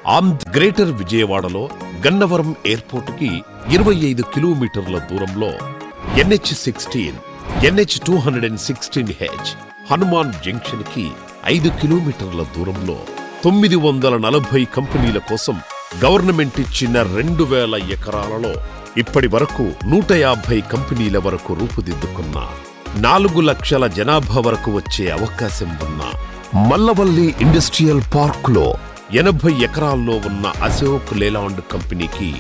Greater విజయవాడలో Gannavaram airport కి 25 కిలోమీటర్ల దూరంలో NH16, NH216H, హనుమాన్ జంక్షన్ కి 5 కిలోమీటర్ల దూరంలో 940 కంపెనీల కోసం గవర్నమెంట్ ఇచ్చిన 2000 ఎకరాలలో ఇప్పటి వరకు 150 కంపెనీల వరకు రూపుదిద్దుకున్న 4 లక్షల జనాభా వరకు వచ్చే అవకాశం ఉన్న మల్లవల్లి ఇండస్ట్రియల్ పార్క్ లో 80 ఎకరాల్లో ఉన్న అశోక్ లేలాండ్ కంపెనీకి,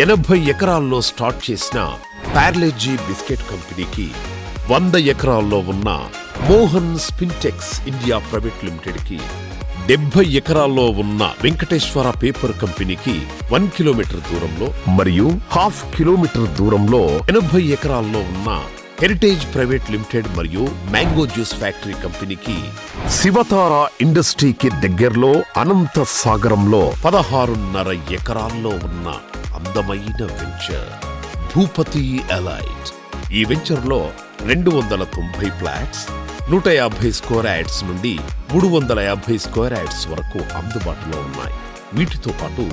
80 ఎకరాల్లో స్టార్ట్ చేసిన పార్లేజీ బిస్కెట్ కంపెనీకి, 100 ఎకరాల్లో ఉన్న Mohan Spintex India private limited కి, 70 ఎకరాల్లో ఉన్న వెంకటేశ్వర పేపర్ కంపెనీకి 1 కిలోమీటర్ దూరంలో మరియు 1/2 కిలోమీటర్ దూరంలో 80 ఎకరాల్లో ఉన్న హెరిటేజ్ ప్రైవేట్ లిమిటెడ్ మరియు మ్యాంగో జ్యూస్ ఫ్యాక్టరీ కంపెనీకి, శివతార ఇండస్ట్రీకి దగ్గరలో అనంత సాగరంలో 16.5 ఎకరాల్లో ఉన్న అందమైన వెంచర్ భూపతి ఎలైట్. ఈ వెంచర్ లో 290 ఫ్లాట్స్, 150 స్క్వేర్ యార్డ్స్ నుండి 350 స్క్వేర్ యార్డ్స్ వరకు అందుబాటులో ఉన్నాయి. వీటితో పాటు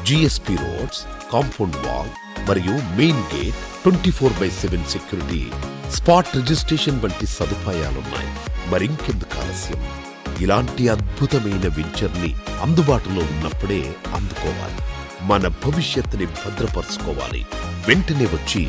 GSP రోడ్స్, కాంపౌండ్ వాల్ మరియు main gate, 24/7 security, spot registration వంటి సదుపాయాలున్నాయి. మరింకెందుకు ఆలస్యం? ఇలాంటి అద్భుతమైన వెంచర్ ని అందుబాటులో ఉన్నప్పుడే అందుకోవాలి. మన భవిష్యత్తుని భద్రపరచుకోవాలి. వెంటనే వచ్చి